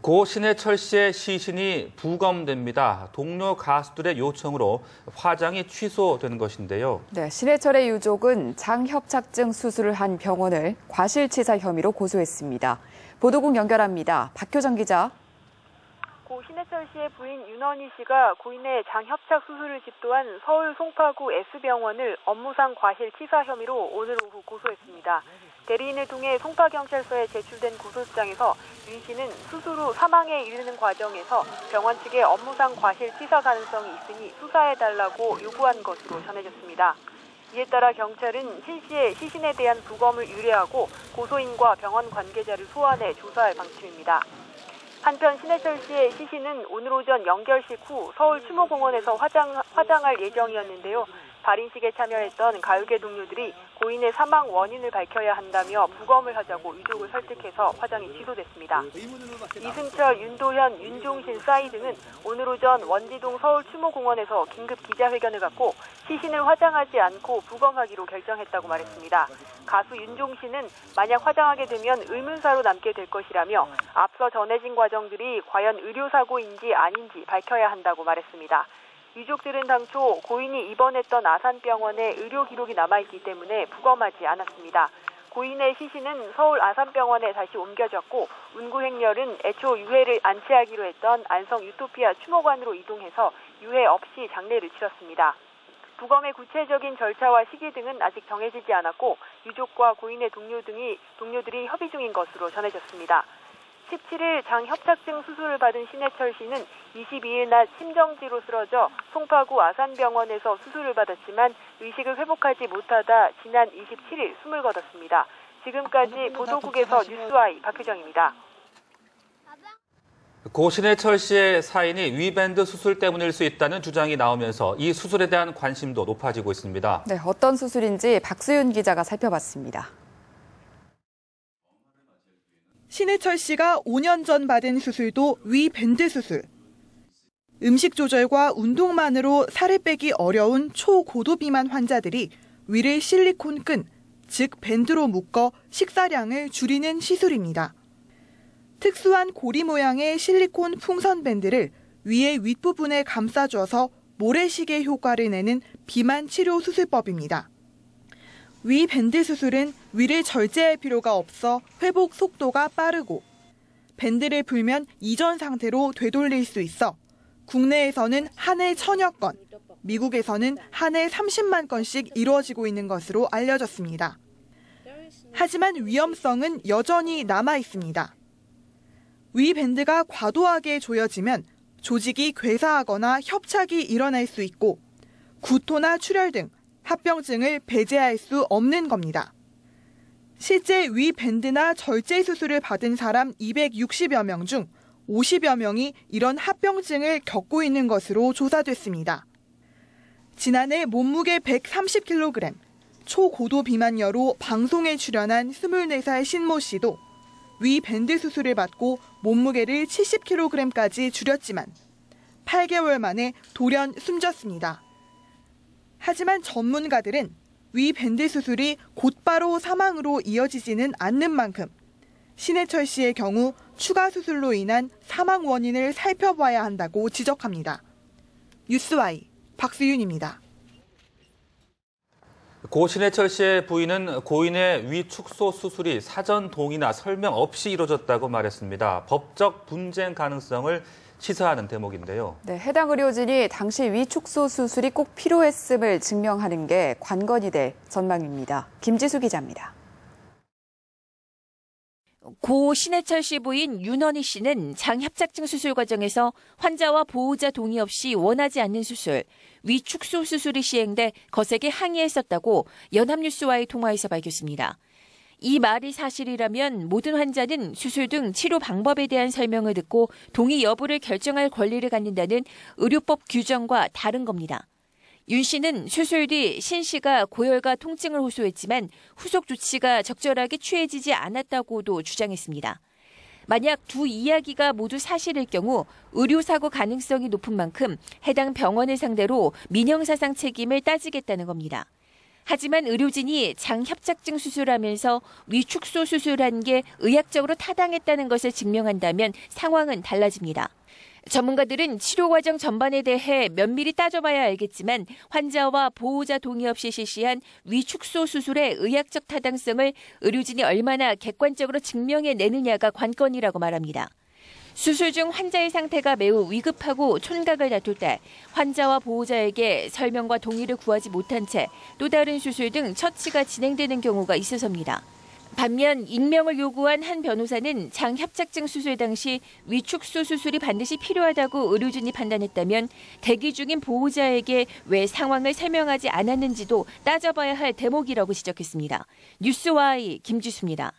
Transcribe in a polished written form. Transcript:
고 신해철 씨의 시신이 부검됩니다. 동료 가수들의 요청으로 화장이 취소된 것인데요. 네, 신해철의 유족은 장협착증 수술을 한 병원을 과실치사 혐의로 고소했습니다. 보도국 연결합니다. 박효정 기자. 고 신해철 씨의 부인 윤원희 씨가 고인의 장협착 수술을 집도한 서울 송파구 S병원을 업무상 과실치사 혐의로 오늘 오후 고소했습니다. 대리인을 통해 송파경찰서에 제출된 고소장에서 윤 씨는 수술 후 사망에 이르는 과정에서 병원 측에 업무상 과실치사 가능성이 있으니 수사해달라고 요구한 것으로 전해졌습니다. 이에 따라 경찰은 신 씨의 시신에 대한 부검을 의뢰하고 고소인과 병원 관계자를 소환해 조사할 방침입니다. 한편 신해철 씨의 시신은 오늘 오전 영결식 후 서울 추모공원에서 화장할 예정이었는데요. 발인식에 참여했던 가요계 동료들이 고인의 사망 원인을 밝혀야 한다며 부검을 하자고 유족을 설득해서 화장이 취소됐습니다. 이승철, 윤도현, 윤종신, 싸이 등은 오늘 오전 원지동 서울 추모공원에서 긴급 기자회견을 갖고 시신을 화장하지 않고 부검하기로 결정했다고 말했습니다. 가수 윤종신은 만약 화장하게 되면 의문사로 남게 될 것이라며 앞서 전해진 과정들이 과연 의료사고인지 아닌지 밝혀야 한다고 말했습니다. 유족들은 당초 고인이 입원했던 아산병원에 의료 기록이 남아있기 때문에 부검하지 않았습니다. 고인의 시신은 서울 아산병원에 다시 옮겨졌고 운구행렬은 애초 유해를 안치하기로 했던 안성 유토피아 추모관으로 이동해서 유해 없이 장례를 치렀습니다. 부검의 구체적인 절차와 시기 등은 아직 정해지지 않았고 유족과 고인의 동료들이 협의 중인 것으로 전해졌습니다. 17일 장협착증 수술을 받은 신해철 씨는 22일 낮 심정지로 쓰러져 송파구 아산병원에서 수술을 받았지만 의식을 회복하지 못하다 지난 27일 숨을 거뒀습니다. 지금까지 보도국에서 뉴스와이 박효정입니다. 고 신해철 씨의 사인이 위밴드 수술 때문일 수 있다는 주장이 나오면서 이 수술에 대한 관심도 높아지고 있습니다. 네, 어떤 수술인지 박수윤 기자가 살펴봤습니다. 신해철 씨가 5년 전 받은 수술도 위밴드 수술. 음식 조절과 운동만으로 살을 빼기 어려운 초고도 비만 환자들이 위를 실리콘 끈, 즉 밴드로 묶어 식사량을 줄이는 시술입니다. 특수한 고리 모양의 실리콘 풍선 밴드를 위의 윗부분에 감싸줘서 모래시계 효과를 내는 비만 치료 수술법입니다. 위 밴드 수술은 위를 절제할 필요가 없어 회복 속도가 빠르고 밴드를 풀면 이전 상태로 되돌릴 수 있어 국내에서는 한 해 1000여 건, 미국에서는 한 해 30만 건씩 이루어지고 있는 것으로 알려졌습니다. 하지만 위험성은 여전히 남아 있습니다. 위 밴드가 과도하게 조여지면 조직이 괴사하거나 협착이 일어날 수 있고 구토나 출혈 등 합병증을 배제할 수 없는 겁니다. 실제 위 밴드나 절제 수술을 받은 사람 260여 명 중 50여 명이 이런 합병증을 겪고 있는 것으로 조사됐습니다. 지난해 몸무게 130kg, 초고도 비만녀로 방송에 출연한 24살 신모 씨도 위 밴드 수술을 받고 몸무게를 70kg까지 줄였지만 8개월 만에 돌연 숨졌습니다. 하지만 전문가들은 위 밴드 수술이 곧바로 사망으로 이어지지는 않는 만큼 신해철 씨의 경우 추가 수술로 인한 사망 원인을 살펴봐야 한다고 지적합니다. 뉴스와이 박수윤입니다. 고 신해철 씨의 부인은 고인의 위 축소 수술이 사전 동의나 설명 없이 이루어졌다고 말했습니다. 법적 분쟁 가능성을 시사하는 대목인데요. 네, 해당 의료진이 당시 위 축소 수술이 꼭 필요했음을 증명하는 게 관건이 될 전망입니다. 김지수 기자입니다. 고 신해철 씨 부인 윤원희 씨는 장협착증 수술 과정에서 환자와 보호자 동의 없이 원하지 않는 수술, 위 축소 수술이 시행돼 거세게 항의했었다고 연합뉴스와의 통화에서 밝혔습니다. 이 말이 사실이라면 모든 환자는 수술 등 치료 방법에 대한 설명을 듣고 동의 여부를 결정할 권리를 갖는다는 의료법 규정과 다른 겁니다. 윤 씨는 수술 뒤 신 씨가 고열과 통증을 호소했지만 후속 조치가 적절하게 취해지지 않았다고도 주장했습니다. 만약 두 이야기가 모두 사실일 경우 의료사고 가능성이 높은 만큼 해당 병원을 상대로 민형사상 책임을 따지겠다는 겁니다. 하지만 의료진이 장협착증 수술하면서 위축소 수술한 게 의학적으로 타당했다는 것을 증명한다면 상황은 달라집니다. 전문가들은 치료 과정 전반에 대해 면밀히 따져봐야 알겠지만 환자와 보호자 동의 없이 실시한 위축소 수술의 의학적 타당성을 의료진이 얼마나 객관적으로 증명해내느냐가 관건이라고 말합니다. 수술 중 환자의 상태가 매우 위급하고 촌각을 다툴 때 환자와 보호자에게 설명과 동의를 구하지 못한 채 또 다른 수술 등 처치가 진행되는 경우가 있어서입니다. 반면 익명을 요구한 한 변호사는 장협착증 수술 당시 위축소 수술이 반드시 필요하다고 의료진이 판단했다면 대기 중인 보호자에게 왜 상황을 설명하지 않았는지도 따져봐야 할 대목이라고 지적했습니다. 뉴스와이 김지수입니다.